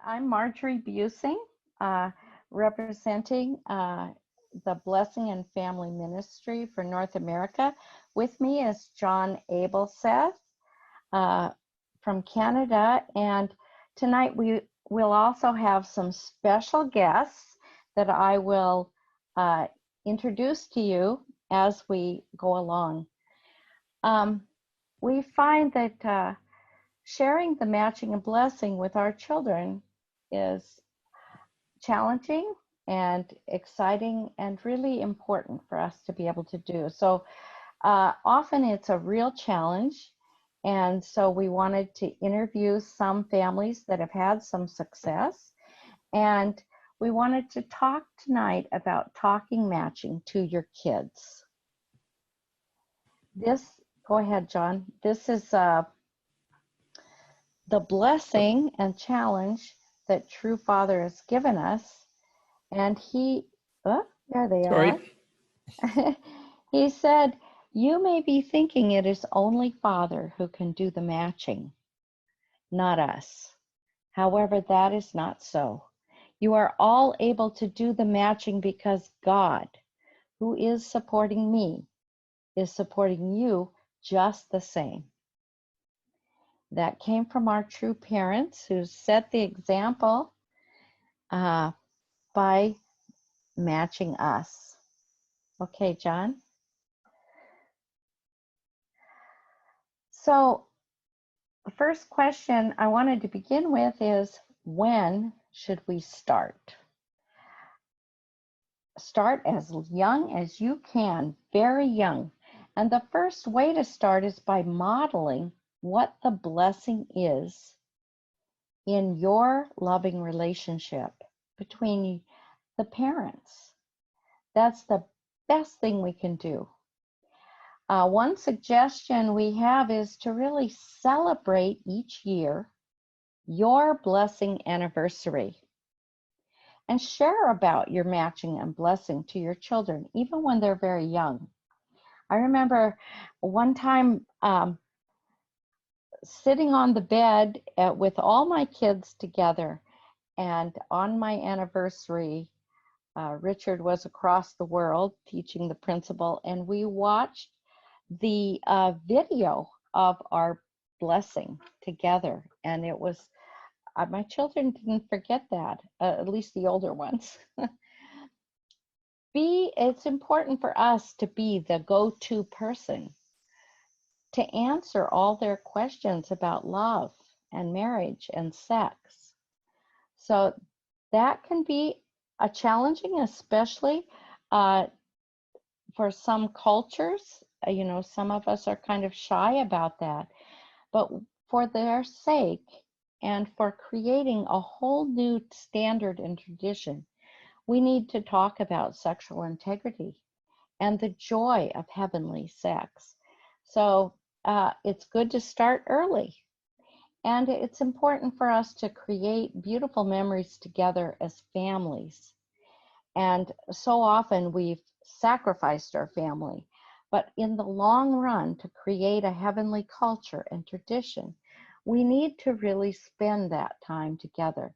I'm Marjorie Busing, representing the Blessing and Family Ministry for North America. With me is John Abelseth from Canada, and tonight we will also have some special guests that I will introduce to you as we go along. We find that sharing the matching and blessing with our children is challenging and exciting and really important for us to be able to do. So often it's a real challenge. And so we wanted to interview some families that have had some success. And we wanted to talk tonight about talking matching to your kids. Go ahead, John. This is the blessing and challenge that True Father has given us. And there they are. He said, you may be thinking it is only Father who can do the matching, not us. However, that is not so. You are all able to do the matching because God, who is supporting me, is supporting you just the same. That came from our true parents who set the example by matching us. Okay, John. So the first question I wanted to begin with is, when should we start? Start as young as you can, very young. And the first way to start is by modeling what the blessing is in your loving relationship between the parents. That's the best thing we can do. One suggestion we have is to really celebrate each year your blessing anniversary and share about your matching and blessing to your children, even when they're very young. I remember one time sitting on the bed with all my kids together, and on my anniversary, Richard was across the world teaching the principal, and we watched the video of our blessing together, and it was my children didn't forget that, at least the older ones. It's important for us to be the go-to person to answer all their questions about love and marriage and sex. So that can be challenging, especially for some cultures. Some of us are kind of shy about that, but for their sake and for creating a whole new standard and tradition, we need to talk about sexual integrity and the joy of heavenly sex. So it's good to start early. And it's important for us to create beautiful memories together as families. And so often we've sacrificed our family. But in the long run, to create a heavenly culture and tradition, we need to really spend that time together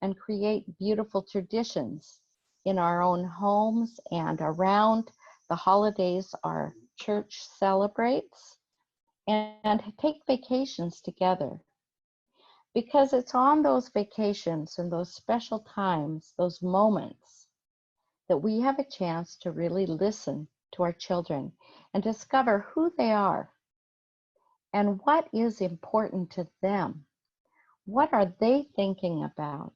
and create beautiful traditions in our own homes and around the holidays our church celebrates, and take vacations together. Because it's on those vacations and those special times, those moments, that we have a chance to really listen to our children and discover who they are and what is important to them. What are they thinking about?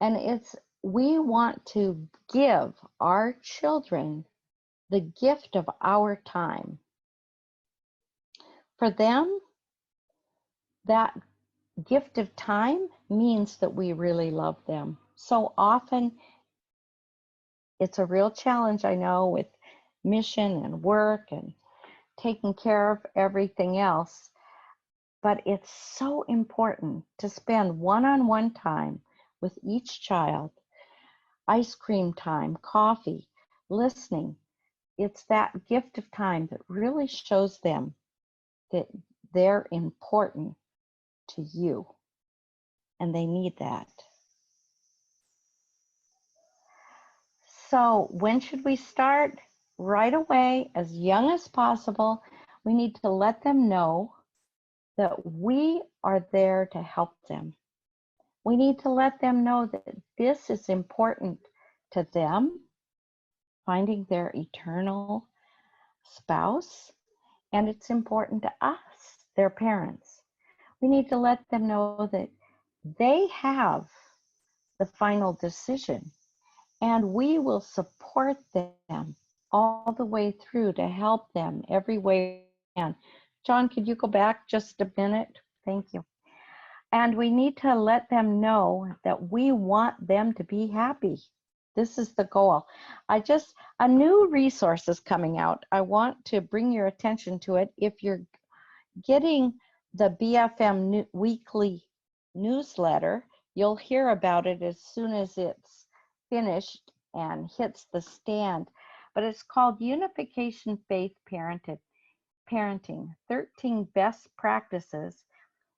And we want to give our children the gift of our time. For them, that gift of time means that we really love them. So often, it's a real challenge, I know, with mission and work and taking care of everything else. But it's so important to spend one-on-one time with each child, ice cream time, coffee, listening. It's that gift of time that really shows them that they're important to you. and they need that. So when should we start? Right away, as young as possible. We need to let them know that we are there to help them. We need to let them know that this is important to them, finding their eternal spouse, and it's important to us, their parents. We need to let them know that they have the final decision, and we will support them all the way through to help them every way we can. John, could you go back just a minute? Thank you. And we need to let them know that we want them to be happy. This is the goal. A new resource is coming out. I want to bring your attention to it. If you're getting the BFM weekly newsletter, you'll hear about it as soon as it's finished and hits the stand. But it's called Unification Faith Parenting, 13 Best Practices.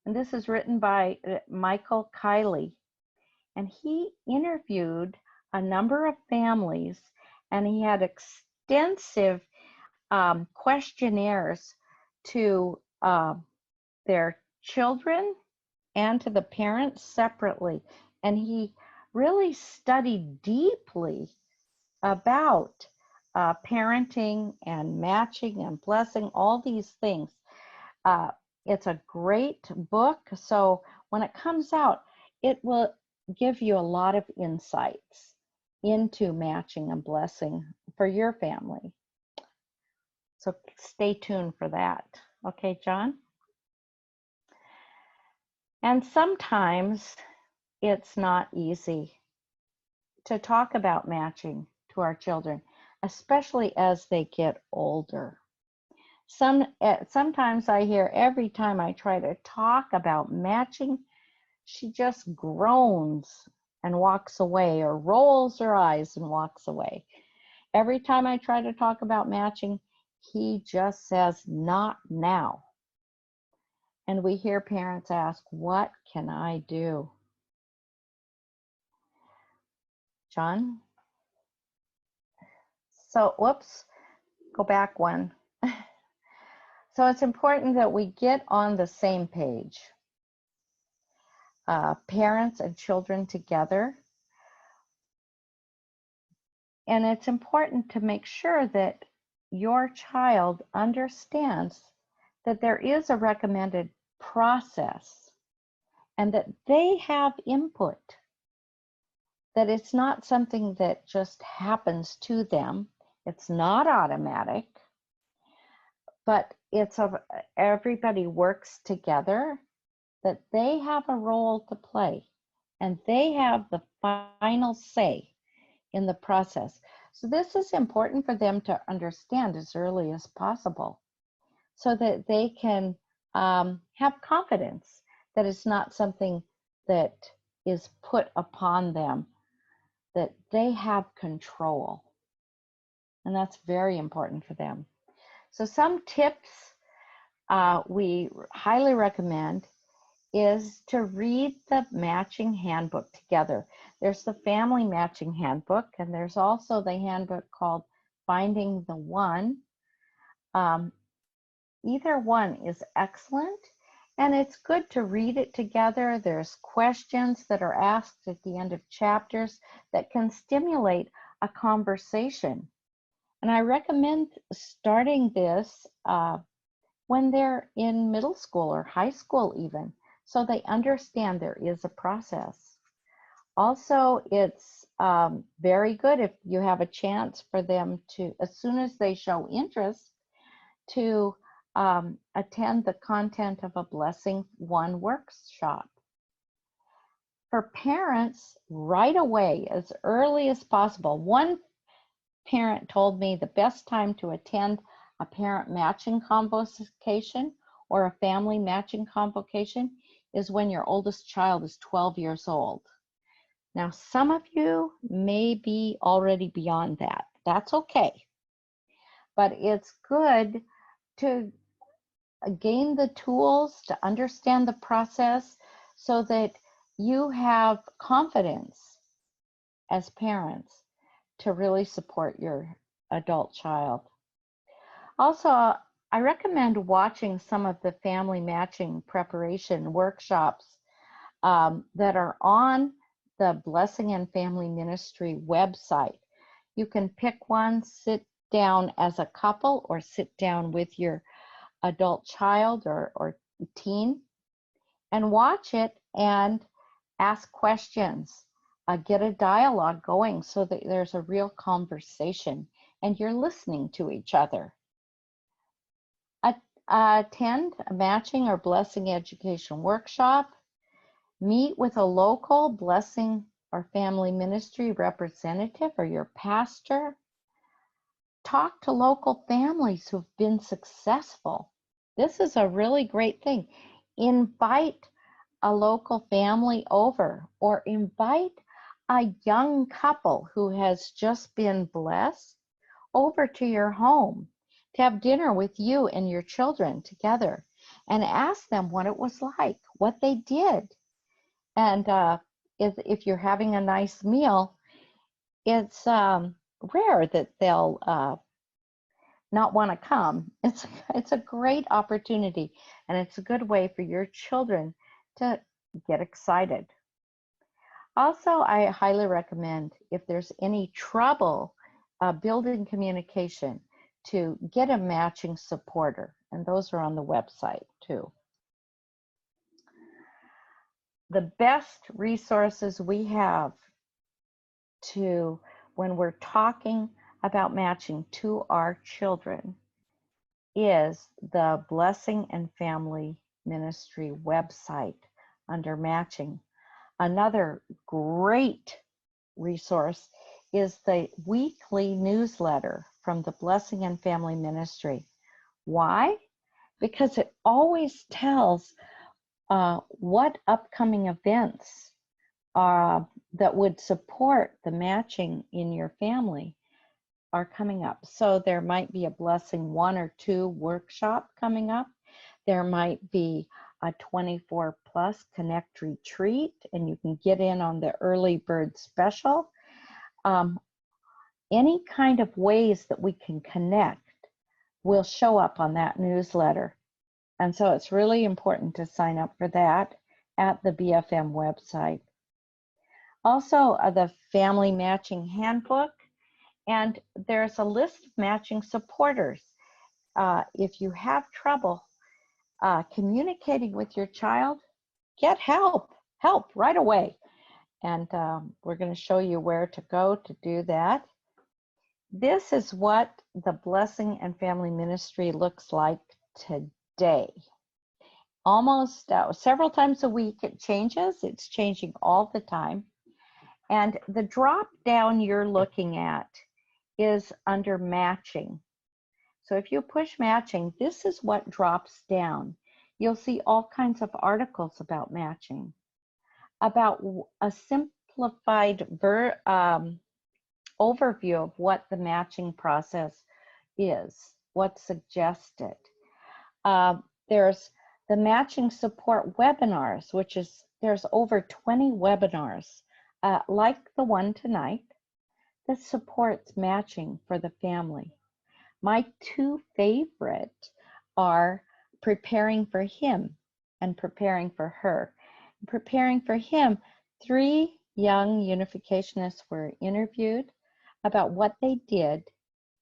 And this is written by Michael Kiley. And he interviewed a number of families, and he had extensive questionnaires to their children and to the parents separately. And he really studied deeply about parenting and matching and blessing, all these things. It's a great book. So when it comes out, it will give you a lot of insights into matching and blessing for your family. So stay tuned for that. Okay, John? And sometimes it's not easy to talk about matching to our children, especially as they get older. Sometimes I hear every time I try to talk about matching, she just groans and walks away, or rolls her eyes and walks away. Every time I try to talk about matching, he just says, not now. And we hear parents ask, what can I do? John? So, whoops, go back one. So it's important that we get on the same page. Parents and children together. And it's important to make sure that your child understands that there is a recommended process and that they have input, that it's not something that just happens to them. It's not automatic, but everybody works together, that they have a role to play and they have the final say in the process. So this is important for them to understand as early as possible so that they can have confidence that it's not something that is put upon them, that they have control. And that's very important for them. So some tips we highly recommend is to read the matching handbook together. There's the family matching handbook, and there's also the handbook called Finding the One. Either one is excellent, and it's good to read it together. There's questions that are asked at the end of chapters that can stimulate a conversation. And I recommend starting this when they're in middle school or high school even, so they understand there is a process. Also, it's very good if you have a chance for them to, as soon as they show interest, to attend the Content of a Blessing One workshop. For parents, right away, as early as possible. One parent told me the best time to attend a parent matching convocation or a family matching convocation is when your oldest child is 12 years old. Now, some of you may be already beyond that. That's okay. But it's good to gain the tools to understand the process so that you have confidence as parents to really support your adult child. Also, I recommend watching some of the family matching preparation workshops that are on the Blessing and Family Ministry website. You can pick one, sit down as a couple, or sit down with your adult child or teen and watch it and ask questions. Get a dialogue going so that there's a real conversation and you're listening to each other. Attend a matching or blessing education workshop. Meet with a local blessing or family ministry representative or your pastor. Talk to local families who've been successful. This is a really great thing. Invite a local family over, or invite a young couple who has just been blessed over to your home to have dinner with you and your children together, and ask them what it was like, what they did. And if you're having a nice meal, it's rare that they'll not want to come. It's a great opportunity, and it's a good way for your children to get excited. Also, I highly recommend, if there's any trouble building communication, to get a matching supporter, and those are on the website too. The best resources we have to when we're talking about matching to our children is the Blessing and Family Ministry website under matching. Another great resource is the weekly newsletter from the Blessing and Family Ministry. Why? Because it always tells what upcoming events that would support the matching in your family are coming up. So there might be a Blessing 1 or 2 workshop coming up. There might be a 24 plus Connect retreat, and you can get in on the early bird special. Any kind of ways that we can connect will show up on that newsletter. And so it's really important to sign up for that at the BFM website. Also, the Family Matching Handbook, and there's a list of matching supporters. If you have trouble communicating with your child, get help right away. And we're going to show you where to go to do that. This is what the Blessing and Family Ministry looks like today. Almost several times a week it changes. It's changing all the time. And the drop down you're looking at is under matching. So if you push matching, this is what drops down. You'll see all kinds of articles about matching, about a simplified overview of what the matching process is, what's suggested. There's the matching support webinars, which is, there's over 20 webinars like the one tonight that supports matching for the family. My 2 favorite are Preparing for Him and Preparing for Her. Preparing for Him, 3 young unificationists were interviewed about what they did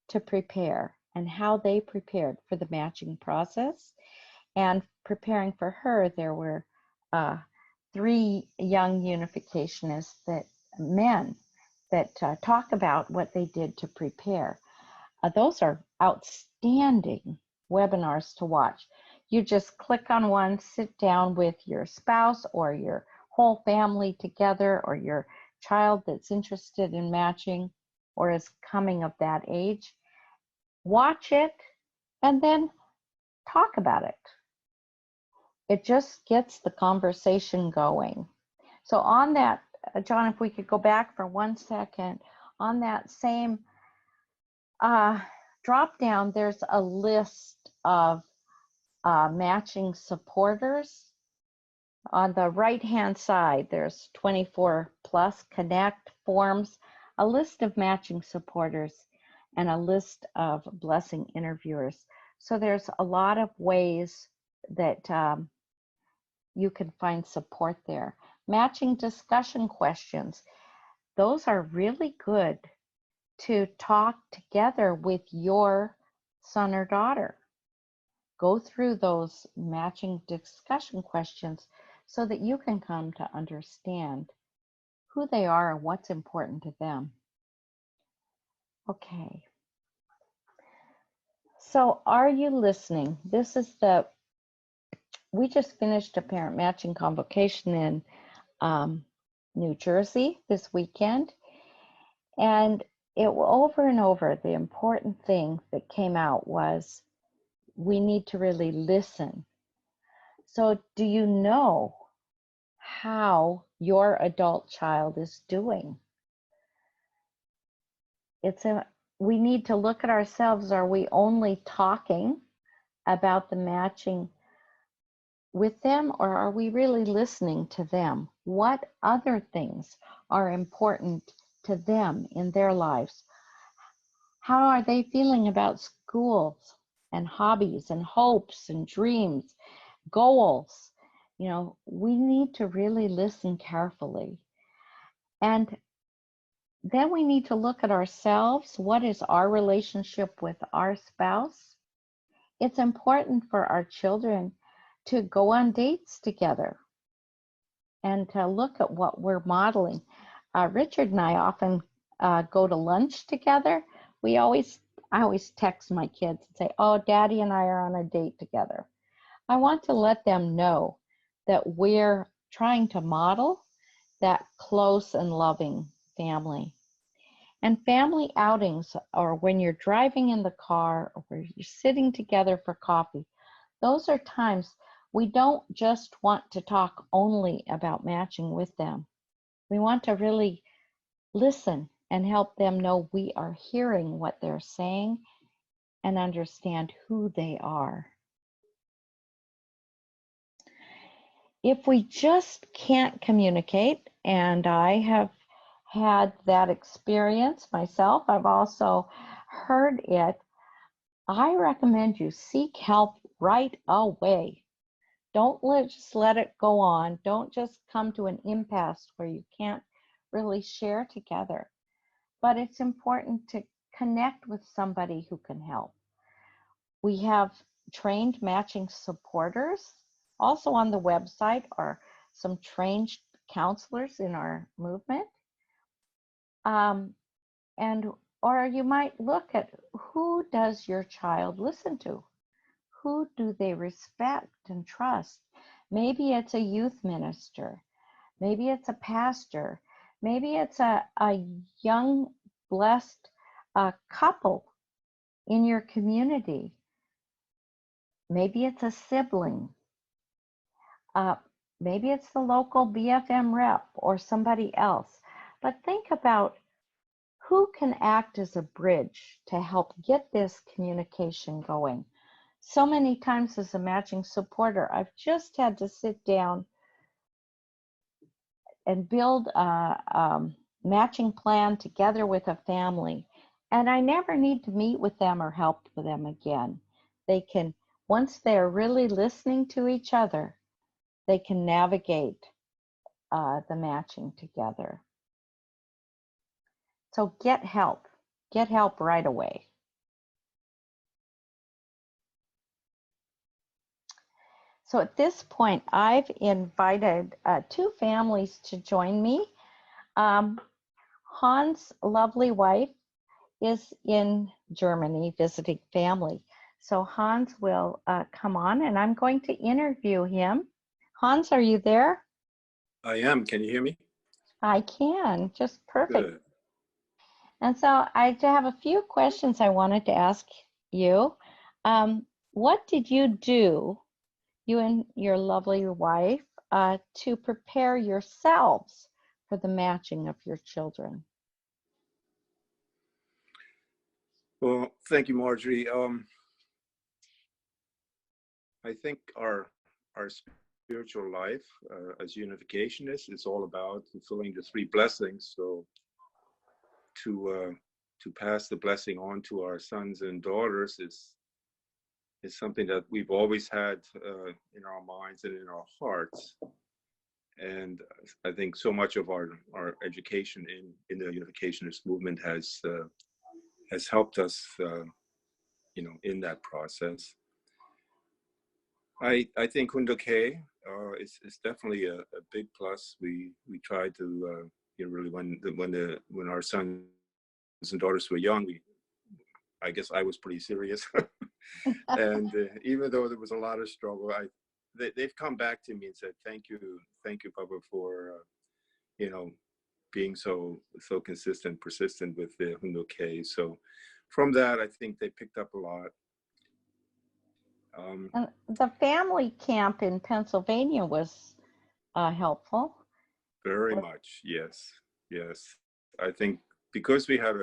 to prepare and how they prepared for the matching process. And Preparing for Her, there were 3 young unificationists, men that talk about what they did to prepare. Those are outstanding webinars to watch. You just click on one, sit down with your spouse or your whole family together, or your child that's interested in matching or is coming of that age. Watch it and then talk about it. It just gets the conversation going. So on that, John, if we could go back for 1 second, on that same drop down, there's a list of matching supporters. On the right-hand side, there's 24 plus connect forms, a list of matching supporters, and a list of blessing interviewers. So there's a lot of ways that you can find support there. Matching discussion questions. Those are really good to talk together with your son or daughter. Go through those matching discussion questions so that you can come to understand who they are and what's important to them. Okay. So are you listening? We just finished a parent matching convocation in New Jersey this weekend. And over and over, the important thing that came out was we need to really listen. So do you know how your adult child is doing? We need to look at ourselves. Are we only talking about the matching with them, or are we really listening to them? What other things are important to them in their lives? How are they feeling about schools and hobbies and hopes and dreams, goals? You know, we need to really listen carefully. And then we need to look at ourselves. What is our relationship with our spouse? It's important for our children to go on dates together and to look at what we're modeling. Richard and I often go to lunch together. I always text my kids and say, oh, Daddy and I are on a date together. I want to let them know that we're trying to model that close and loving family. And family outings, or when you're driving in the car or you're sitting together for coffee, those are times we don't just want to talk only about matching with them. We want to really listen and help them know we are hearing what they're saying and understand who they are. If we just can't communicate, and I have had that experience myself, I've also heard it, I recommend you seek help right away. Don't just let it go on. Don't just come to an impasse where you can't really share together. But it's important to connect with somebody who can help. We have trained matching supporters. Also on the website are some trained counselors in our movement. Or you might look at, who does your child listen to? Who do they respect and trust? Maybe it's a youth minister. Maybe it's a pastor. Maybe it's a young, blessed couple in your community. Maybe it's a sibling. Maybe it's the local BFM rep or somebody else. But think about who can act as a bridge to help get this communication going. So many times as a matching supporter, I've just had to sit down and build a matching plan together with a family. And I never need to meet with them or help with them again. They can, once they're really listening to each other, they can navigate the matching together. So get help right away. So at this point, I've invited two families to join me. Hans' lovely wife is in Germany visiting family. So Hans will come on and I'm going to interview him. Hans, are you there? I am. Can you hear me? I can, just perfect. Good. And so I have a few questions I wanted to ask you. What did you do, you and your lovely wife, to prepare yourselves for the matching of your children? Well, thank you, Marjorie. I think our spiritual life as unificationists. It's all about fulfilling the three blessings. So to pass the blessing on to our sons and daughters is something that we've always had in our minds and in our hearts. And I think so much of our education in the unificationist movement has helped us, in that process. I think Hundoke is definitely a big plus. We try to really when our sons and daughters were young, I guess I was pretty serious, and even though there was a lot of struggle, they've come back to me and said thank you, Papa, for being so consistent, persistent with the Hundoke. So from that, I think they picked up a lot. And the family camp in Pennsylvania was helpful. Very much, yes. I think because we had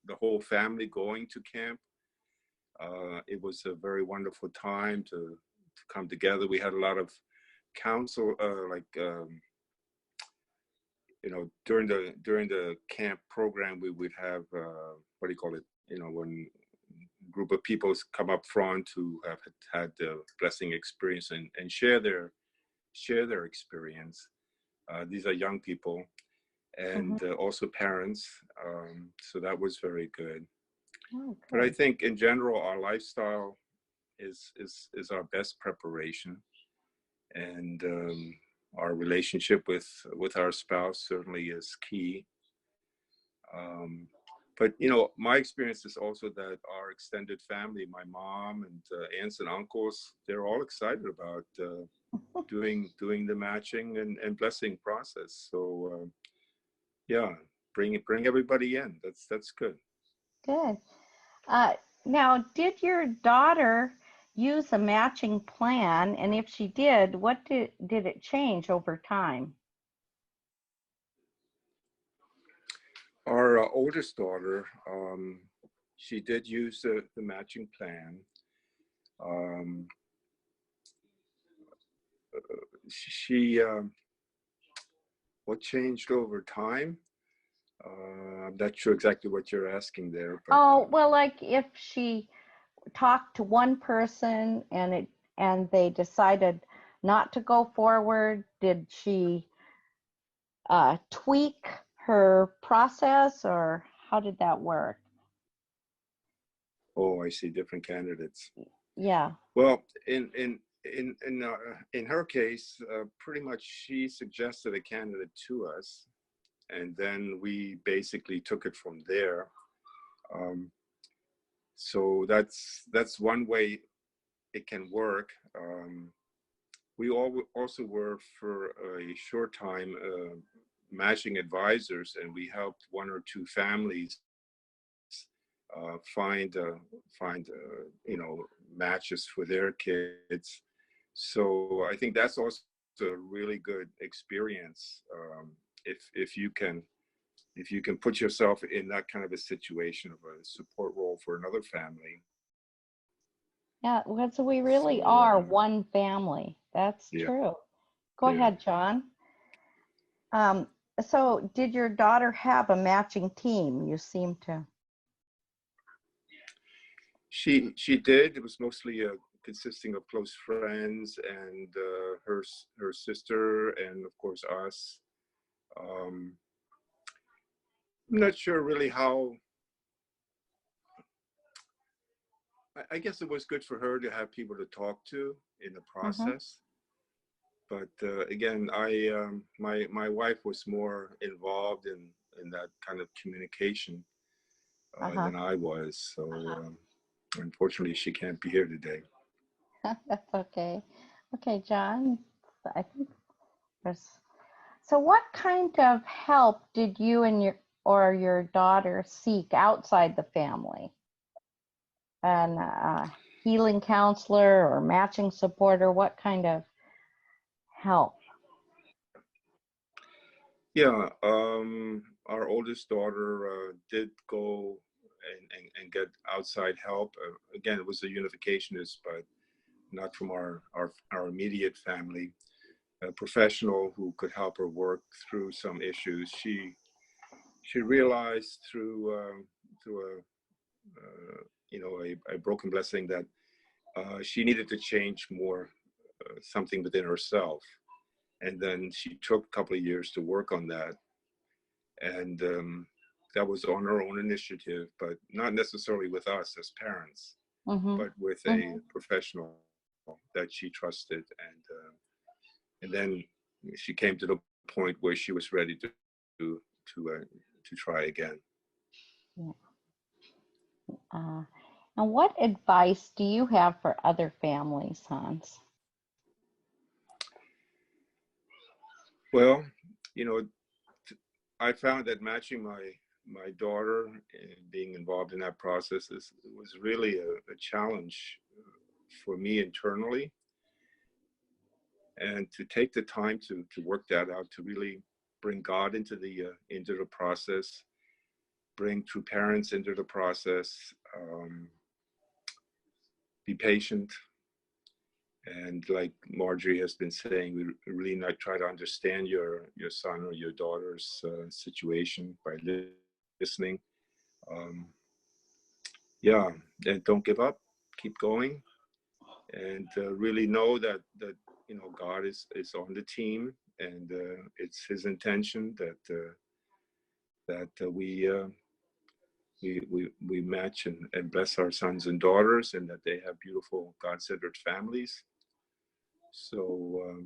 the whole family going to camp, it was a very wonderful time to come together. We had a lot of counsel, during the camp program, we would have what do you call it? When a group of people come up front who have had the blessing experience and share their experience. These are young people and also parents. So that was very good. Oh, But I good. think in general, our lifestyle is our best preparation, and our relationship with our spouse certainly is key. But my experience is also that our extended family, my mom and aunts and uncles, they're all excited about doing the matching and blessing process. So yeah, bring everybody in. That's good. Good. Uh, Now, did your daughter use a matching plan? And if she did, what did it change over time? Our oldest daughter, she did use the matching plan. Um, she what changed over time? I'm not sure exactly what you're asking there, but Oh, well, like if she talked to one person and they decided not to go forward, did she tweak her process, or how did that work? oh, I see different candidates. Yeah. Well, in her case, pretty much she suggested a candidate to us, and then we basically took it from there. Um, so that's one way it can work. We also were for a short time matching advisors, and we helped one or two families find matches for their kids. So I think that's also a really good experience, if you can put yourself in that kind of a situation of a support role for another family. Yeah, well, so we really So are one family. That's yeah, true. Go yeah. ahead, John. Um, so did your daughter have a matching team? You seem to. She did. It was mostly consisting of close friends and her sister and of course us. Um, I'm not sure really how. I guess it was good for her to have people to talk to in the Mm-hmm. process. But again, my wife was more involved in that kind of communication Uh-huh. than I was. So unfortunately, she can't be here today. That's okay. Okay, John. I think there's. So what kind of help did you and your daughter seek outside the family? An healing counselor or matching supporter? What kind of help? Yeah, our oldest daughter did go and get outside help. Again, it was a unificationist, but not from our immediate family, a professional who could help her work through some issues. She realized through a broken blessing that she needed to change more, something within herself. And then she took a couple of years to work on that. And that was on her own initiative, but not necessarily with us as parents, but with a professional that she trusted. And then she came to the point where she was ready to try again. Yeah. And what advice do you have for other families, Hans? Well, I found that matching my daughter and being involved in that process was really a challenge for me internally, and to take the time to work that out, to really bring God into the process, bring true parents into the process, be patient, and like Marjorie has been saying, we really not try to understand your son or your daughter's situation by listening. Yeah, and don't give up, keep going, and really know that God is on the team, and it's His intention that we match and bless our sons and daughters, and that they have beautiful God-centered families. So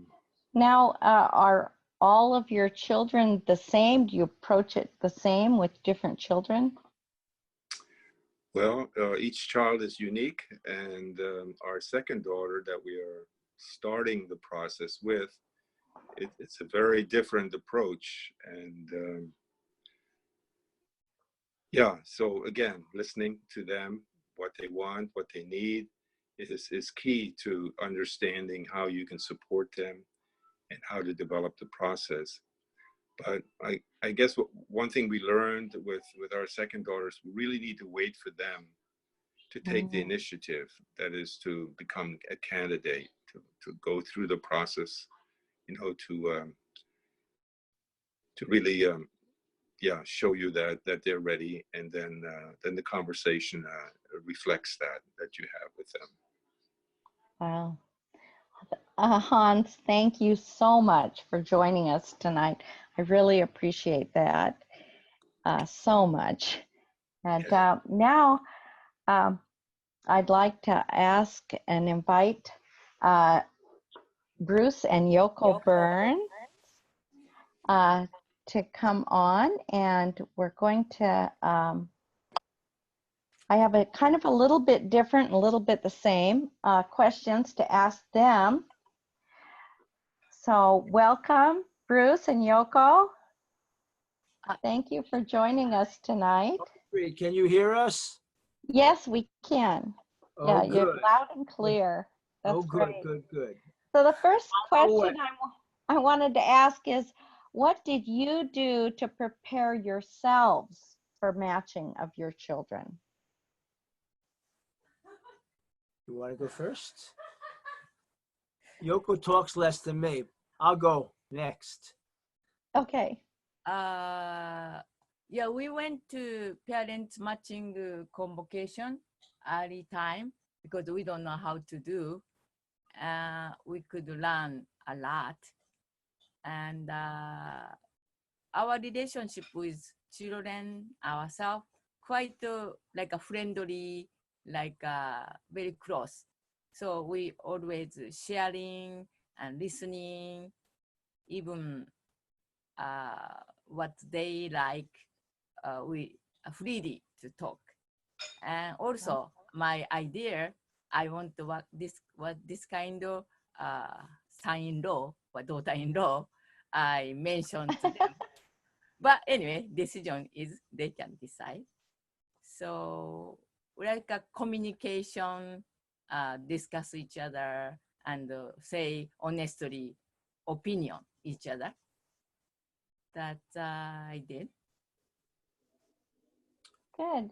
Now, are all of your children the same? Do you approach it the same with different children? well, each child is unique, and our second daughter that we are starting the process with, it's a very different approach. And yeah, so again, listening to them, what they want, what they need, is key to understanding how you can support them and how to develop the process. But I guess one thing we learned with our second daughters, we really need to wait for them to take the initiative. That is, to become a candidate, to go through the process, to really show you that they're ready, and then the conversation reflects that you have with them. Wow. Hans, thank you so much for joining us tonight. I really appreciate that so much. And now I'd like to ask and invite Bruce and Yoko Burns to come on, and we're going to, I have a kind of a little bit different, a little bit the same questions to ask them. So welcome, Bruce and Yoko. Thank you for joining us tonight. Can you hear us? Yes, we can. Oh, yeah, good. You're loud and clear. That's good, great. good. So the first question I wanted to ask is, what did you do to prepare yourselves for matching of your children? You want to go first? Yoko talks less than me. I'll go next. Okay. Yeah, we went to parents matching convocation early time because we don't know how to do. We could learn a lot. And our relationship with children, ourselves, quite like a friendly, like very close. So we always sharing and listening, even what they like, we freely to talk. And also my idea, I want to what this kind of son-in-law or daughter-in-law I mentioned to them. But anyway, decision is they can decide. So like a communication, discuss each other and say honestly opinion each other. That I did. Good.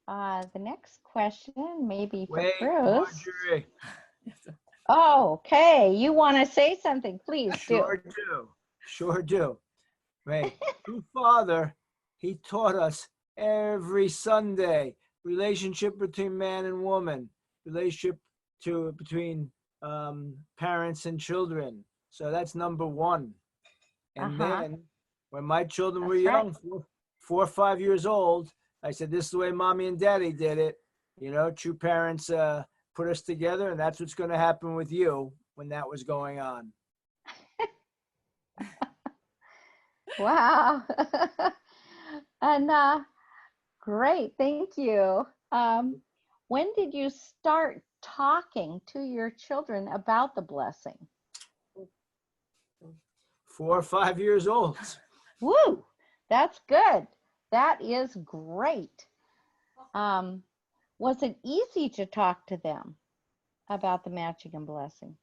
The next question may be for Wait, Bruce. Marjorie. Oh, okay. You want to say something? Please Sure do. do. Sure do. Wait, true father, he taught us every Sunday relationship between man and woman, relationship between parents and children. So that's number one. And then when my children were That's right. young, 4 or 5 years old, I said, this is the way mommy and daddy did it. You know, true parents put us together, and that's what's going to happen with you when that was going on. Wow. And great, thank you. When did you start talking to your children about the blessing? 4 or 5 years old. Woo, that's good. That is great. Was it easy to talk to them about the matching and blessing?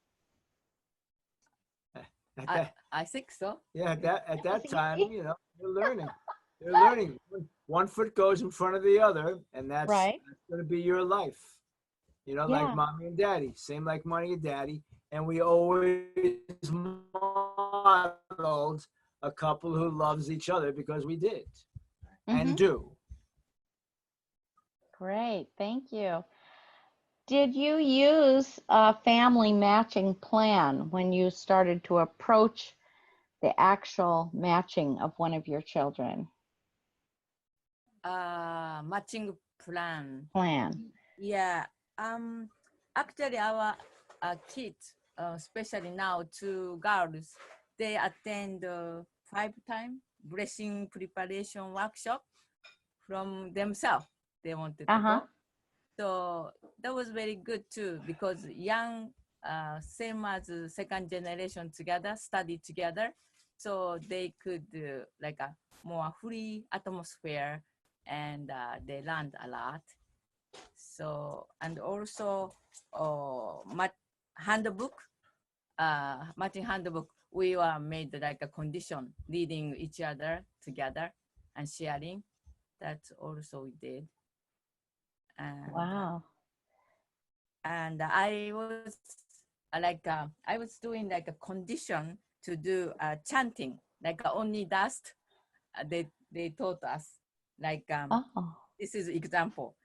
I think so. Yeah, at that It's time, easy. you know, they're learning. They're learning. One foot goes in front of the other, and that's Right. going to be your life. You know, like Yeah. mommy and daddy, same like mommy and daddy. And we always modeled a couple who loves each other because we did and Mhm. do. Great, thank you. Did you use a family matching plan when you started to approach the actual matching of one of your children? Matching plan. Plan. Yeah. Actually, our kids, especially now, 2 girls, they attend 5 time blessing preparation workshop from themselves. They wanted to go. So that was very good too, because young, same as second generation together, study together. So they could like a more free atmosphere, and they learned a lot. So, and also handbook, matching handbook, we were made like a condition, leading each other together and sharing. That also we did. And, Wow. and I was I was doing like a condition to do chanting, like only dust. They taught us like Oh. this is example.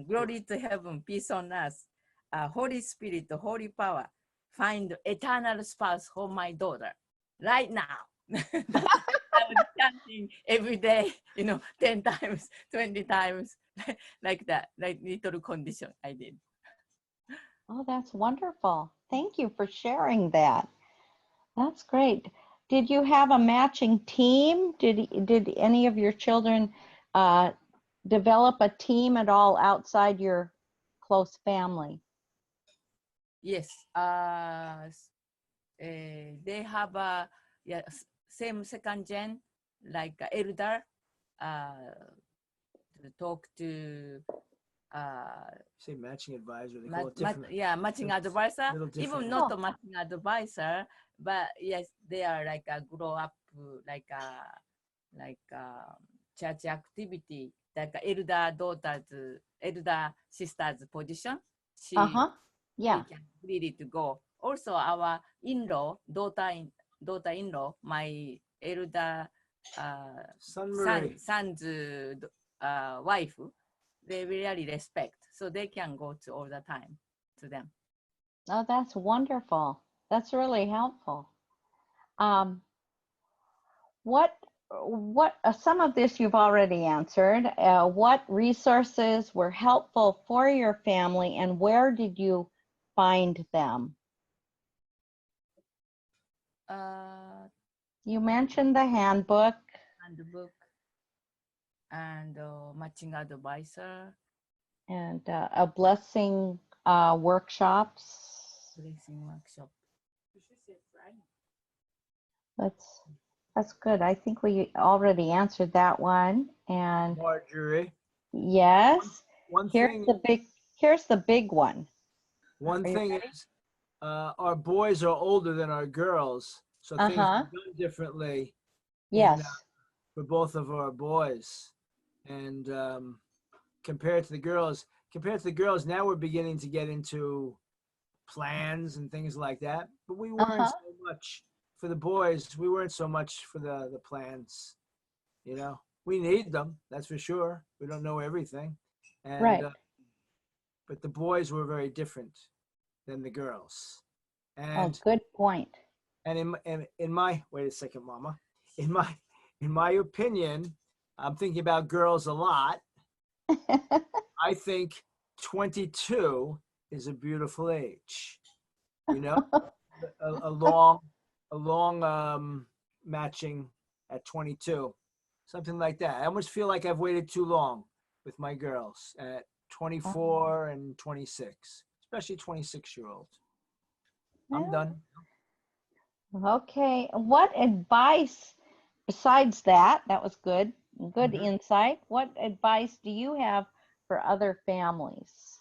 Glory to heaven, peace on earth. Holy Spirit, holy power, find eternal spouse for my daughter right now. I was chanting every day, 10 times, 20 times, like that, like little condition I did. Oh, that's wonderful. Thank you for sharing that. That's great. Did you have a matching team? Did any of your children develop a team at all outside your close family? Yes, they have a same second gen, like elder, to talk to Say matching advisor. They call it different. matching advisor, even not Oh. a matching advisor, but yes, they are like a grow up, like church activity, like elder sister's position. She Yeah. can really to go. Also, our in-law, daughter-in-law, my elder son's wife, they really respect, so they can go to all the time to them. Oh, that's wonderful. That's really helpful. What some of this you've already answered. What resources were helpful for your family, and where did you find them? You mentioned the handbook And matching advisor and a blessing workshops. blessing workshop. That's good. I think we already answered that one. And Marjorie. yes, One here's thing. here's the big one. One thing is, our boys are older than our girls, so things are done differently. Yes. For both of our boys, and compared to the girls. Compared to the girls, now we're beginning to get into plans and things like that. But we weren't Uh-huh. so much for the boys. We weren't so much for the plans. You know, we need them. That's for sure. We don't know everything, and Right. but the boys were very different than the girls. Oh, And good point. in my wait a second, Mama. In my in my opinion, I'm thinking about girls a lot. I think 22 is a beautiful age. You know, a long matching at 22, something like that. I almost feel like I've waited too long with my girls at 24 and 26, especially 26-year-old. I'm Well, done. okay. What advice, besides that, that was good, good Mhm. insight. What advice do you have for other families?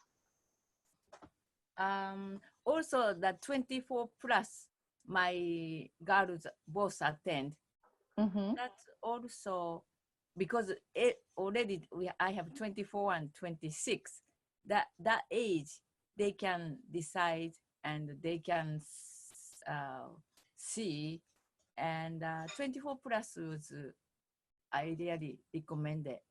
Also, the 24 plus, my girls both attend. Mm-hmm. That's also because it already I have 24 and 26. That age they can decide and they can see. And 24 plus was I really recommend it.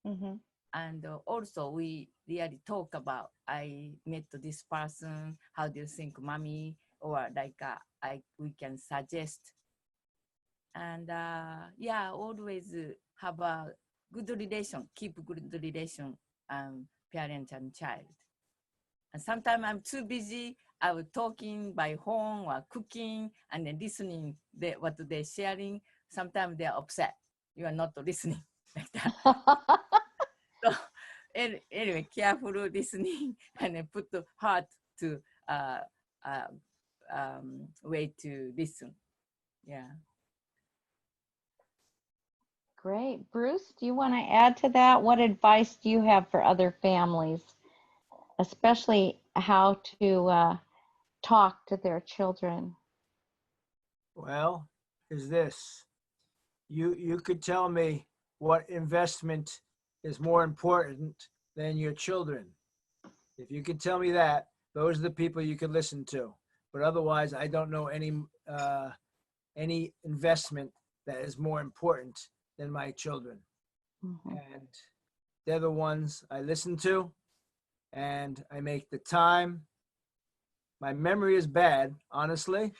Mm-hmm. And also we really talk about I met this person, how do you think mommy, or like we can suggest. And yeah, always have a good relation, keep good relation, parent and child. And sometimes I'm too busy, I was talking by phone or cooking and then listening what they're sharing. Sometimes they're upset, you are not listening like that. So anyway, careful listening and then put the heart to uh, uh, way to listen. Yeah. Great. Bruce, do you want to add to that? What advice do you have for other families, especially how to talk to their children? Well, is this you could tell me what investment is more important than your children. If you could tell me that, those are the people you could listen to. But otherwise, I don't know any investment that is more important than my children. Mm-hmm. And they're the ones I listen to, and I make the time. My memory is bad, honestly,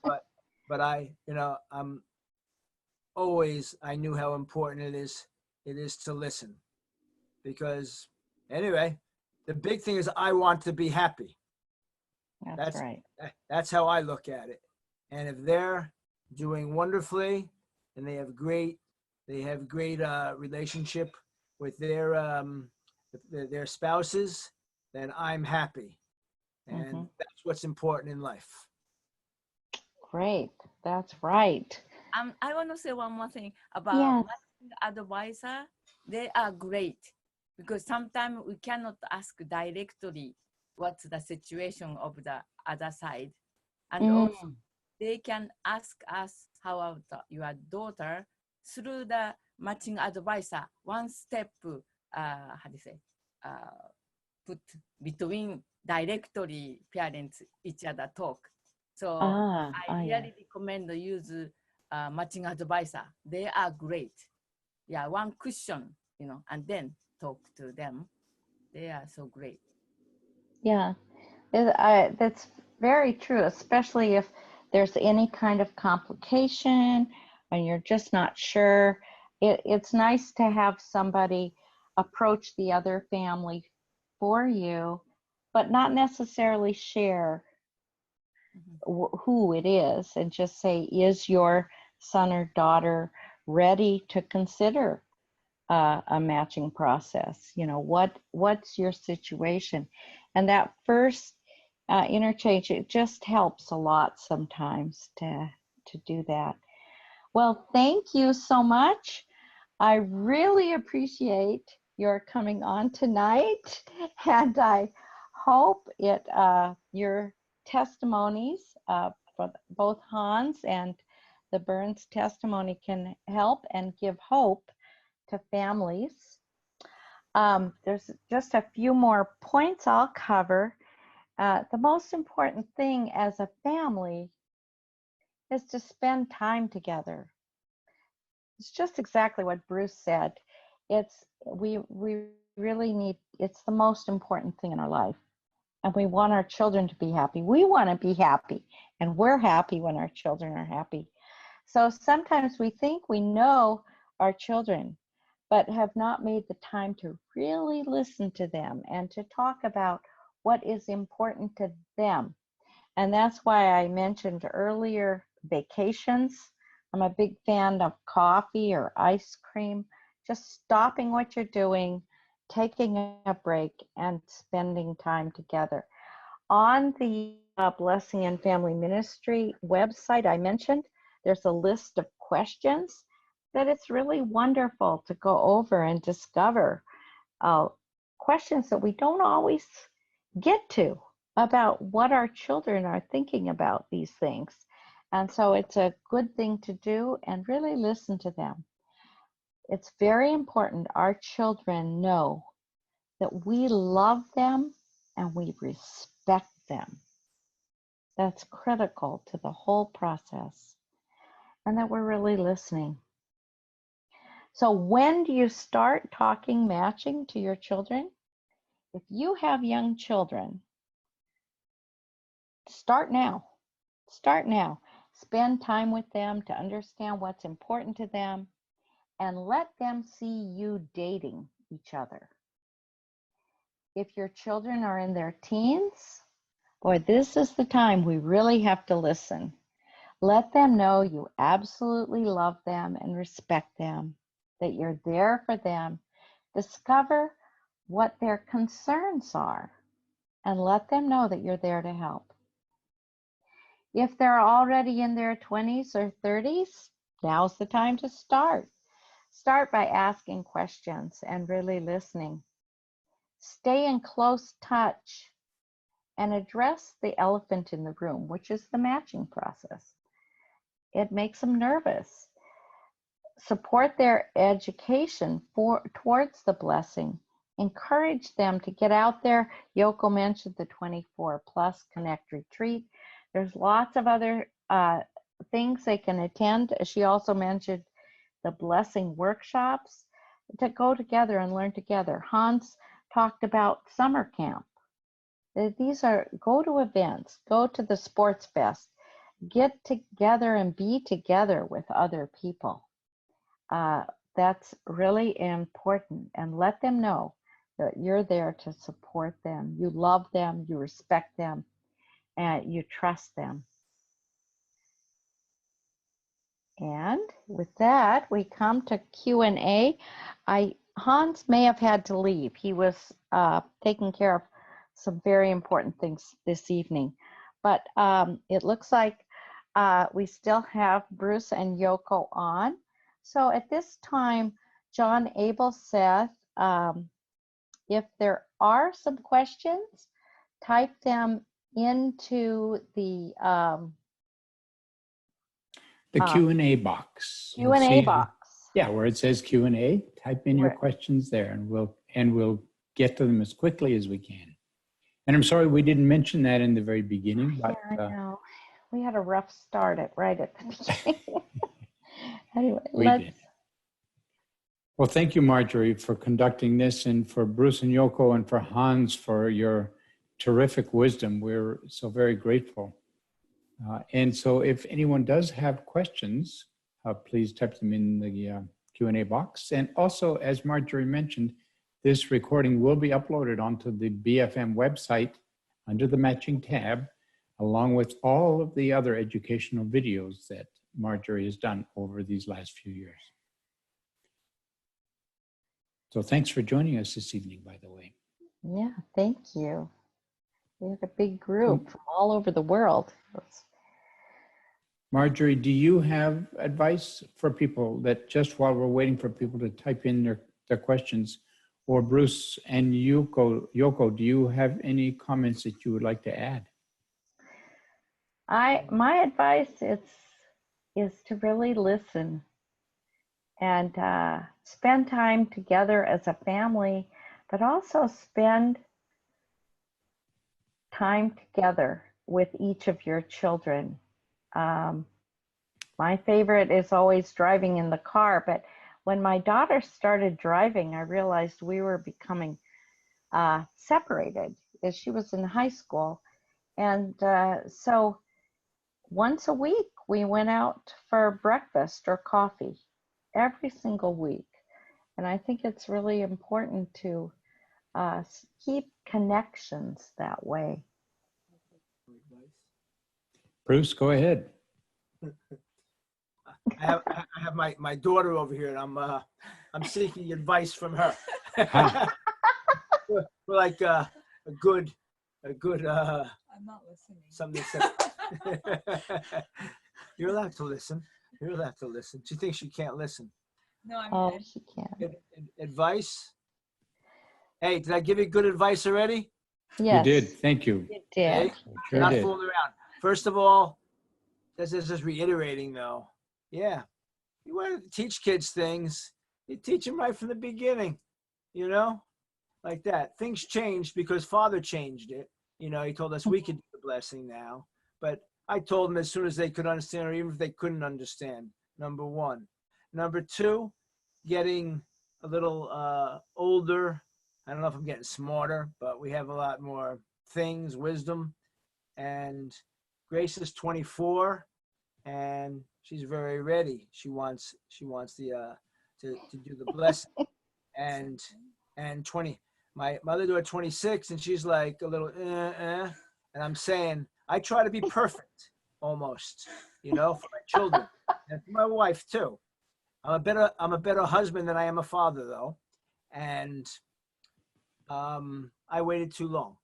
but I'm always I knew how important it is to listen because anyway, the big thing is I want to be happy. That's That's right. that's how I look at it. And if they're doing wonderfully and they have great relationship with their spouses, then I'm happy. Mm-hmm. And that's what's important in life. Great. That's right. I want to say one more thing about Yes. marketing advisor. They are great because sometimes we cannot ask directly what's the situation of the other side. And also Mm. they can ask us how about your daughter through the matching advisor. One step, how do you say, put between directly parents each other talk. So I Yeah. really recommend to use matching advisor. They are great. Yeah, one cushion, and then talk to them. They are so great. Yeah. That's very true, especially if there's any kind of complication and you're just not sure. It's nice to have somebody approach the other family for you, but not necessarily share who it is and just say, is your son or daughter ready to consider a matching process? What's your situation? And that first interchange, it just helps a lot sometimes to do that. Well, thank you so much. I really appreciate your coming on tonight, and I hope your testimonies for both Hans and the Burns testimony can help and give hope to families. There's just a few more points I'll cover. The most important thing as a family is to spend time together. It's just exactly what Bruce said. We really need, it's the most important thing in our life. And we want our children to be happy. We want to be happy, and we're happy when our children are happy. So sometimes we think we know our children, but have not made the time to really listen to them and to talk about what is important to them. And that's why I mentioned earlier vacations. I'm a big fan of coffee or ice cream, just stopping what you're doing, taking a break, and spending time together. On the Blessing and Family Ministry website I mentioned, there's a list of questions that it's really wonderful to go over and discover questions that we don't always get to about what our children are thinking about these things. And so it's a good thing to do, and really listen to them. It's very important our children know that we love them and we respect them. That's critical to the whole process, and that we're really listening. So when do you start talking matching to your children? If you have young children, start now. Start now. Spend time with them to understand what's important to them, and let them see you dating each other. If your children are in their teens, boy, this is the time we really have to listen. Let them know you absolutely love them and respect them, that you're there for them. Discover what their concerns are, and let them know that you're there to help. If they're already in their 20s or 30s, now's the time to start. Start by asking questions and really listening. Stay in close touch and address the elephant in the room, which is the matching process. It makes them nervous. Support their education towards the blessing. Encourage them to get out there. Yoko mentioned the 24 Plus Connect Retreat. There's lots of other things they can attend. She also mentioned the blessing workshops to go together and learn together. Hans talked about summer camp. These are, go to events, go to the sports fest, get together and be together with other people. That's really important, and let them know that you're there to support them. You love them, you respect them, and you trust them. And with that, we come to Q&A. Hans may have had to leave. He was taking care of some very important things this evening. But it looks like we still have Bruce and Yoko on. So at this time, John Abel said, if there are some questions, type them into the Q&A box. Q&A box. Yeah, where it says Q&A, type in your questions there, and we'll get to them as quickly as we can. And I'm sorry we didn't mention that in the very beginning, but yeah, I know. We had a rough start right at the beginning. Anyway, we did. Well, thank you, Marjorie, for conducting this, and for Bruce and Yoko and for Hans for your terrific wisdom. We're so very grateful. And so if anyone does have questions, please type them in the Q&A box. And also, as Marjorie mentioned, this recording will be uploaded onto the BFM website under the matching tab, along with all of the other educational videos that Marjorie has done over these last few years. So thanks for joining us this evening, by the way. Yeah, thank you. We have a big group from all over the world. Marjorie, do you have advice for people that just while we're waiting for people to type in their questions, or Bruce and Yoko, do you have any comments that you would like to add? My advice is to really listen and spend time together as a family, but also spend time together with each of your children. My favorite is always driving in the car, but when my daughter started driving, I realized we were becoming separated as she was in high school. And so once a week, we went out for breakfast or coffee every single week. And I think it's really important to keep connections that way. Bruce, go ahead. I have my daughter over here, and I'm seeking advice from her. we're like a good I'm not listening. something said. You're allowed to listen. You're allowed to listen. She thinks she can't listen. No, I mean, Oh, she can. Advice? Hey, did I give you good advice already? Yes, You did. Thank you. you did. Sure Not did. fooling around. First of all, this is just reiterating though. Yeah, you want to teach kids things, you teach them right from the beginning, you know, like that. Things changed because Father changed it. You know, he told us we could do the blessing now, but I told them as soon as they could understand, or even if they couldn't understand, number one. Number two, getting a little older. I don't know if I'm getting smarter, but we have a lot more things, wisdom. And Grace is 24, and she's very ready. She wants the to do the blessing. And 20. My mother do at 26, and she's like a little and I'm saying I try to be perfect almost, you know, for my children and for my wife too. I'm a better husband than I am a father though, and I waited too long,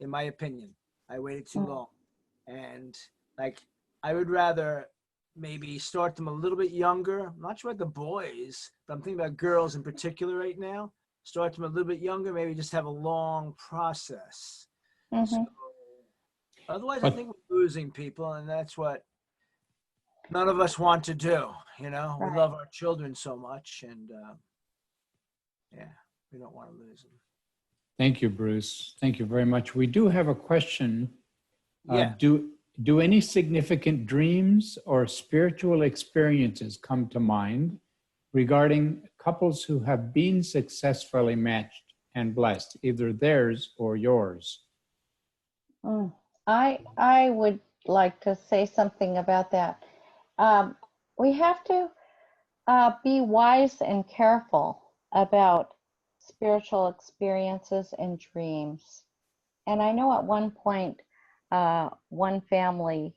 in my opinion. I waited too long, and like I would rather maybe start them a little bit younger. I'm not sure about the boys, but I'm thinking about girls in particular right now. Start them a little bit younger, maybe just have a long process. So otherwise, I think we're losing people, and that's what none of us want to do. You know, we love our children so much, and yeah, we don't want to lose them. Thank you, Bruce. Thank you very much. We do have a question. Yeah. Do any significant dreams or spiritual experiences come to mind regarding couples who have been successfully matched and blessed, either theirs or yours? I would like to say something about that. We have to be wise and careful about spiritual experiences and dreams. And I know at one point, one family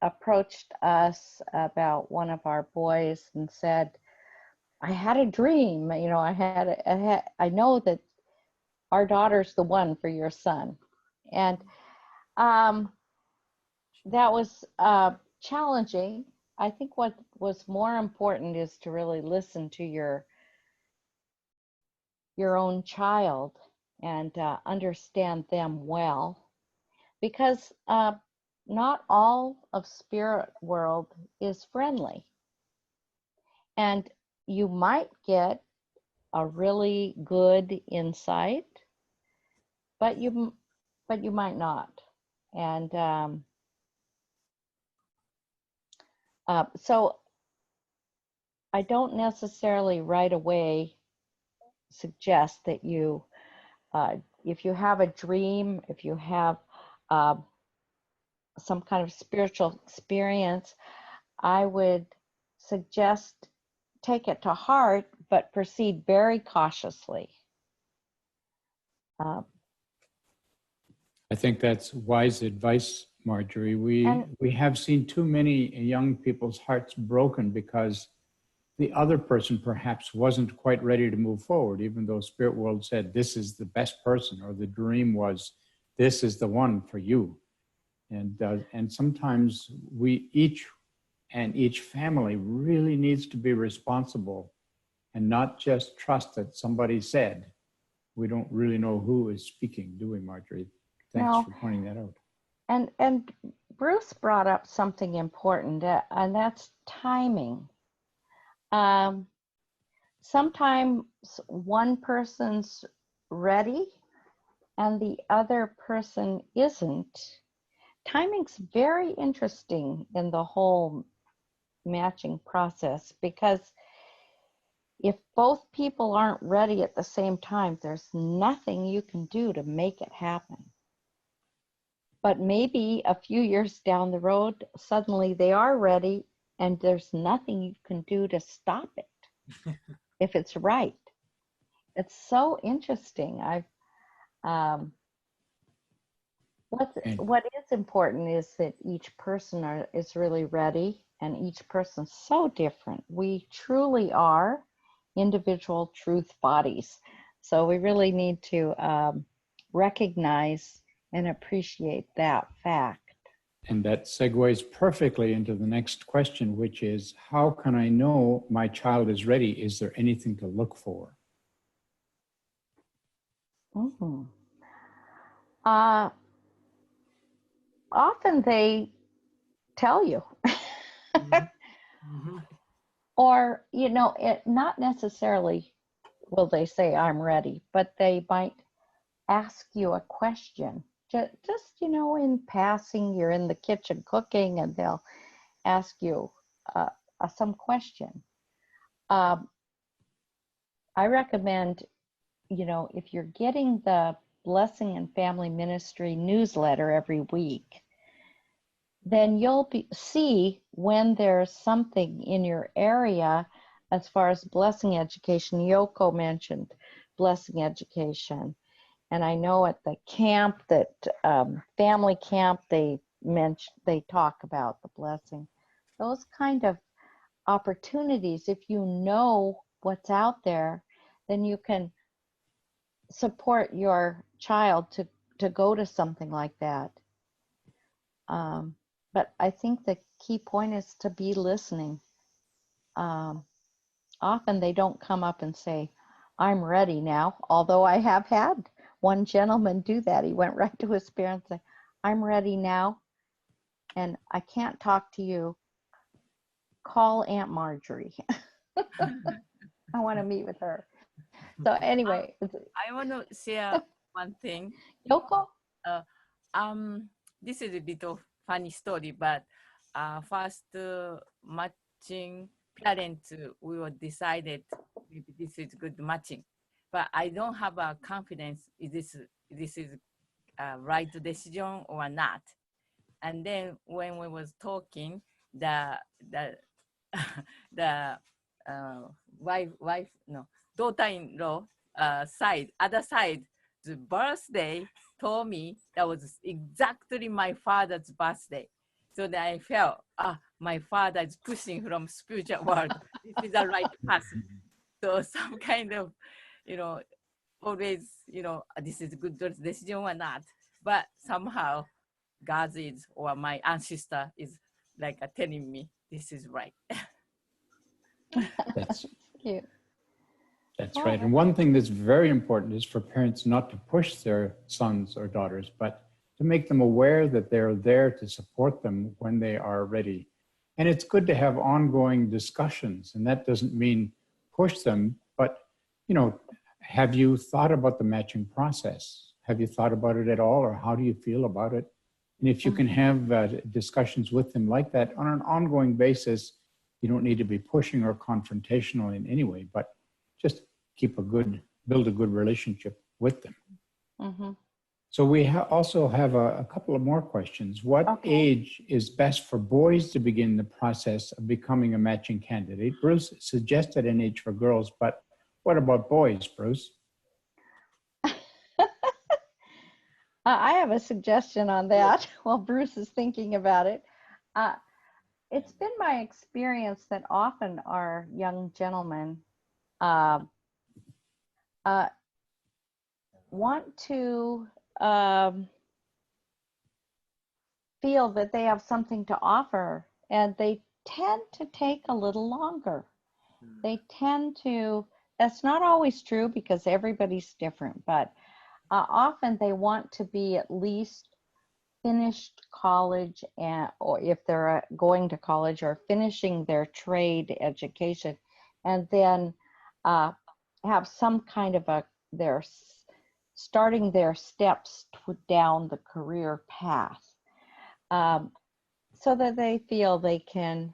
approached us about one of our boys and said, I had a dream, you know, I know that our daughter's the one for your son. And that was challenging. I think what was more important is to really listen to your own child and understand them well, because not all of spirit world is friendly, and you might get a really good insight, but you might not. And so I don't necessarily right away suggest that you, if you have a dream, if you have some kind of spiritual experience, I would suggest take it to heart, but proceed very cautiously. I think that's wise advice, Marjorie. We have seen too many young people's hearts broken because the other person perhaps wasn't quite ready to move forward, even though spirit world said this is the best person, or the dream was this is the one for you. And sometimes each family really needs to be responsible and not just trust that somebody said. We don't really know who is speaking, do we, Marjorie? Thanks for pointing that out. And Bruce brought up something important, and that's timing. sometimes one person's ready and the other person isn't. Timing's very interesting in the whole matching process, because if both people aren't ready at the same time, there's nothing you can do to make it happen. But maybe a few years down the road, suddenly they are ready and there's nothing you can do to stop it if it's right. It's so interesting. What is important is that each person is really ready, and each person's so different. We truly are individual truth bodies. So we really need to recognize and appreciate that fact. And that segues perfectly into the next question, which is, how can I know my child is ready? Is there anything to look for? Mm-hmm. Often they tell you. Mm-hmm. Or, not necessarily will they say, I'm ready, but they might ask you a question. Just, in passing, you're in the kitchen cooking and they'll ask you some question. I recommend, if you're getting the Blessing and Family Ministry newsletter every week, then you'll see when there's something in your area as far as blessing education. Yoko mentioned blessing education. And I know at the camp, that family camp, they talk about the blessing. Those kind of opportunities, if you know what's out there, then you can support your child to go to something like that. But I think the key point is to be listening. Often they don't come up and say, I'm ready now, although I have had one gentleman do that. He went right to his parents and said, I'm ready now, and I can't talk to you. Call Aunt Marjorie. I want to meet with her. So anyway. I want to share one thing. Yoko? This is a bit of funny story, but first matching parents, we were decided maybe this is good matching, but I don't have a confidence if this is a right decision or not. And then when we was talking, the the daughter-in-law other side, the birthday told me that was exactly my father's birthday. So that I felt, my father is pushing from spiritual world. This is the right path. So some kind of, always, this is a good decision or not. But somehow God is, or my ancestor is like telling me this is right. That's cute. That's right. And one thing that's very important is for parents not to push their sons or daughters, but to make them aware that they're there to support them when they are ready. And it's good to have ongoing discussions. And that doesn't mean push them, but, have you thought about the matching process? Have you thought about it at all? Or how do you feel about it? And if you can have discussions with them like that on an ongoing basis, you don't need to be pushing or confrontational in any way, but just build a good relationship with them. Mm-hmm. So we also have a couple of more questions. What age is best for boys to begin the process of becoming a matching candidate? Bruce suggested an age for girls, but what about boys, Bruce? I have a suggestion on that while Bruce is thinking about it. It's been my experience that often our young gentlemen want to feel that they have something to offer, and they tend to take a little longer. They tend to, that's not always true because everybody's different, but often they want to be at least finished college, or if they're going to college, or finishing their trade education, and then have some kind of they're starting their steps down the career path, so that they feel they can,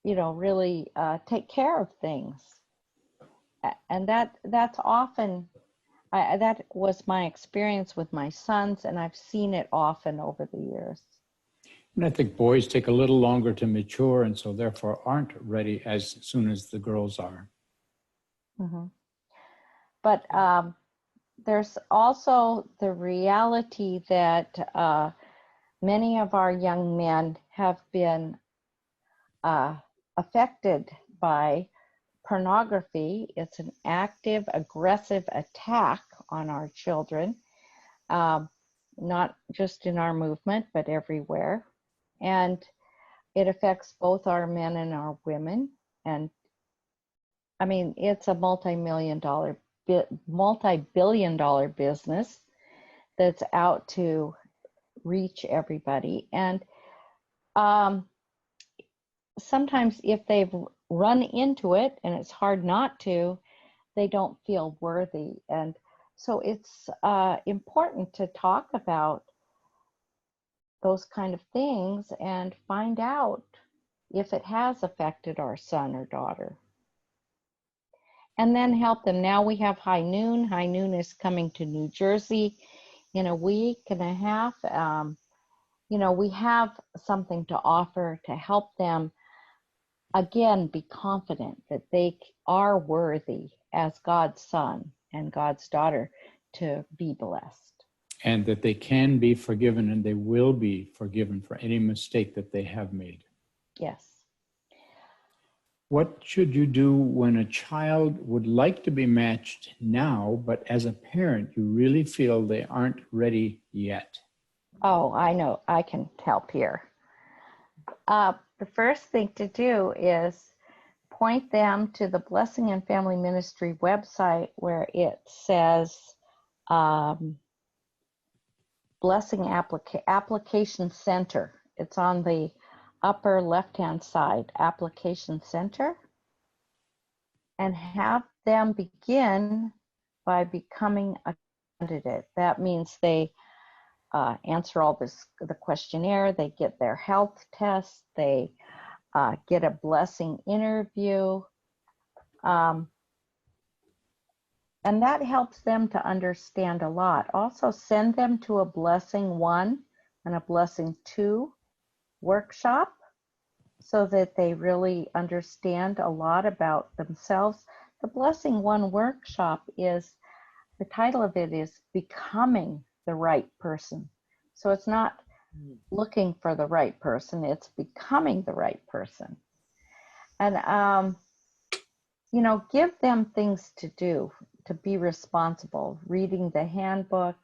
really take care of things. And that's often, that was my experience with my sons, and I've seen it often over the years. And I think boys take a little longer to mature, and so therefore aren't ready as soon as the girls are. Mm-hmm. But there's also the reality that many of our young men have been affected by pornography. It's an active, aggressive attack on our children, not just in our movement, but everywhere. And it affects both our men and our women. And I mean, it's a multi-billion dollar business that's out to reach everybody. And sometimes if they've run into it, and it's hard not to, they don't feel worthy. And so it's important to talk about those kind of things and find out if it has affected our son or daughter. And then help them. Now we have High Noon. High Noon is coming to New Jersey in a week and a half. We have something to offer to help them, again, be confident that they are worthy as God's son and God's daughter to be blessed. And that they can be forgiven, and they will be forgiven for any mistake that they have made. Yes. What should you do when a child would like to be matched now, but as a parent, you really feel they aren't ready yet? Oh, I know. I can help here. The first thing to do is point them to the Blessing and Family Ministry website, where it says Blessing Application Center. It's on the upper left-hand side, Application Center, and have them begin by becoming a candidate. That means they answer all the questionnaire, they get their health test, they get a blessing interview, and that helps them to understand a lot. Also, send them to a Blessing 1 and a Blessing 2 workshop so that they really understand a lot about themselves. The Blessing 1 workshop is, the title of it is Becoming the Right Person. So it's not looking for the right person, it's becoming the right person. And, give them things to do, to be responsible, reading the handbook.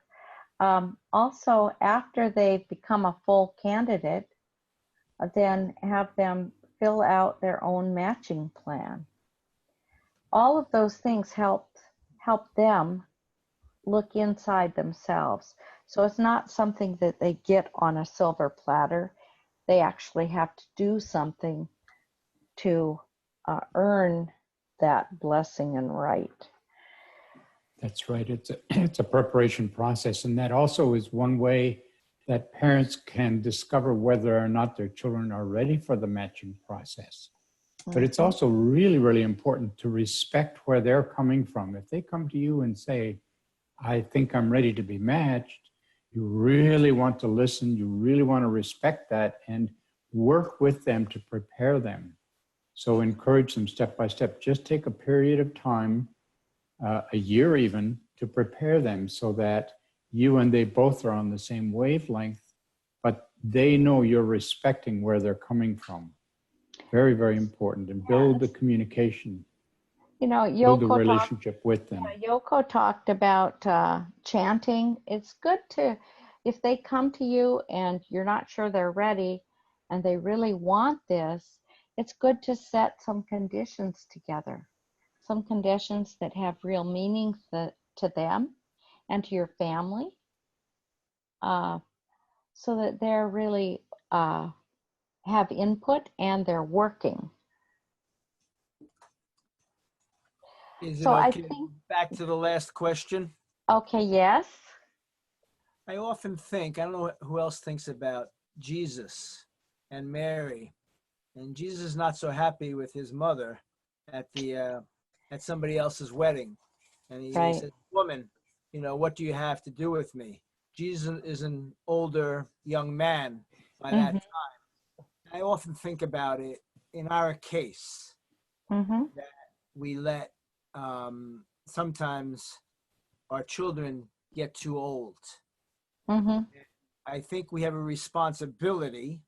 Also, after they've become a full candidate, then have them fill out their own matching plan. All of those things help them look inside themselves. So it's not something that they get on a silver platter. They actually have to do something to earn that blessing and right. That's right. It's a preparation process. And that also is one way that parents can discover whether or not their children are ready for the matching process. But it's also really, really important to respect where they're coming from. If they come to you and say, I think I'm ready to be matched, you really want to listen, you really want to respect that and work with them to prepare them. So encourage them step by step. Just take a period of time, a year even, to prepare them so that you and they both are on the same wavelength, but they know you're respecting where they're coming from. Very, very important. And build the communication. Build the relationship with them. Yoko talked about chanting. It's good to, if they come to you and you're not sure they're ready and they really want this, it's good to set some conditions together. Some conditions that have real meaning to them and to your family, so that they're really have input and they're working. Is it So I okay? think, Back to the last question. okay, yes. I often think, I don't know who else thinks about Jesus and Mary. And Jesus is not so happy with his mother at the at somebody else's wedding. And he Right. said, "Woman, what do you have to do with me?" Jesus is an older young man by that Mm-hmm. time. I often think about it in our case Mm-hmm. that we let sometimes our children get too old. Mm-hmm. I think we have a responsibility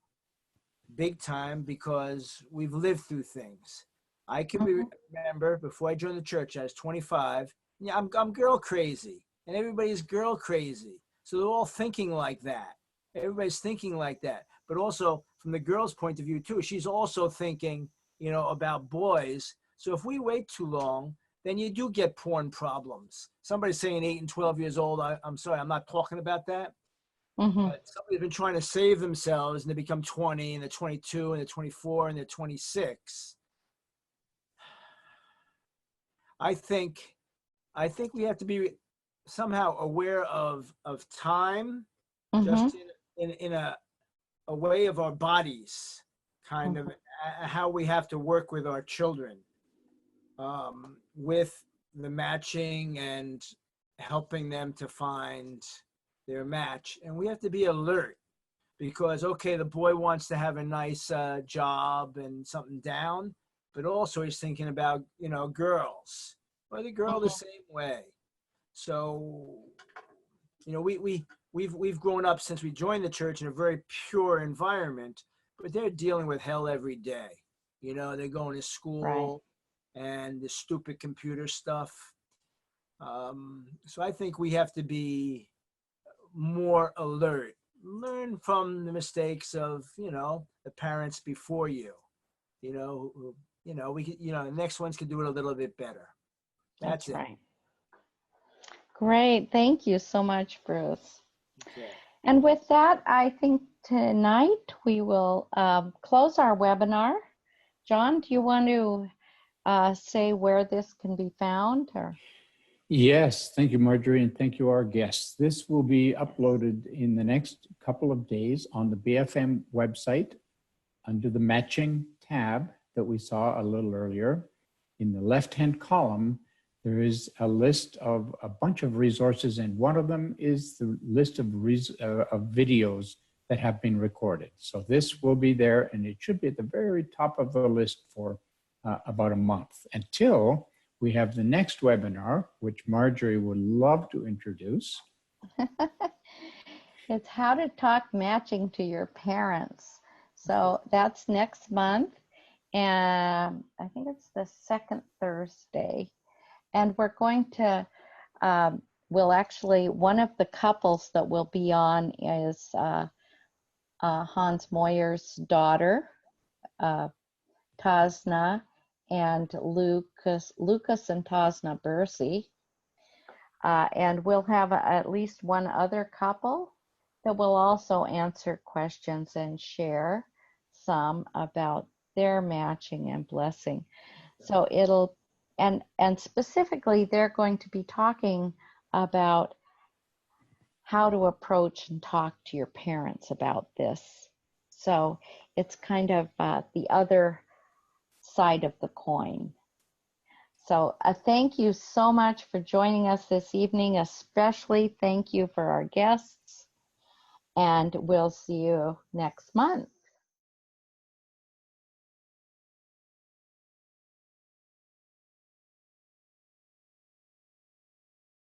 big time because we've lived through things. I can Mm-hmm. remember before I joined the church, I was 25. Yeah, I'm girl crazy, and everybody's girl crazy. So they're all thinking like that. Everybody's thinking like that. But also from the girl's point of view too, she's also thinking, about boys. So if we wait too long, then you do get porn problems. Somebody's saying 8 and 12 years old. I'm sorry, I'm not talking about that. Mm-hmm. But somebody's been trying to save themselves and they become 20 and they're 22 and they're 24 and they're 26. I think we have to be somehow aware of time, Mm-hmm. just in a way of our bodies, kind of how we have to work with our children, with the matching and helping them to find their match. And we have to be alert because, okay, the boy wants to have a nice job and something down, but also he's thinking about, girls, or the girl the same way. So, we've grown up since we joined the church in a very pure environment, but they're dealing with hell every day. They're going to Right. school and the stupid computer stuff. So I think we have to be more alert, learn from the mistakes of the parents before you. We could, the next ones could do it a little bit better. That's it. Right. Great. Thank you so much, Bruce. Okay. And with that, I think tonight we will close our webinar. John, do you want to say where this can be found? Or? Yes, thank you, Marjorie, and thank you, our guests. This will be uploaded in the next couple of days on the BFM website under the matching tab that we saw a little earlier. In the left-hand column, there is a list of a bunch of resources, and one of them is the list of videos that have been recorded. So this will be there, and it should be at the very top of the list for about a month until we have the next webinar, which Marjorie would love to introduce. It's how to talk matching to your parents. So that's next month. And I think it's the second Thursday. And we're going to, one of the couples that will be on is Hans Moyer's daughter, Tasna, and Lucas and Tasna Bursey. And we'll have at least one other couple that will also answer questions and share some about their matching and blessing. So and specifically, they're going to be talking about how to approach and talk to your parents about this. So it's kind of the other side of the coin. So thank you so much for joining us this evening. Especially thank you for our guests. And we'll see you next month.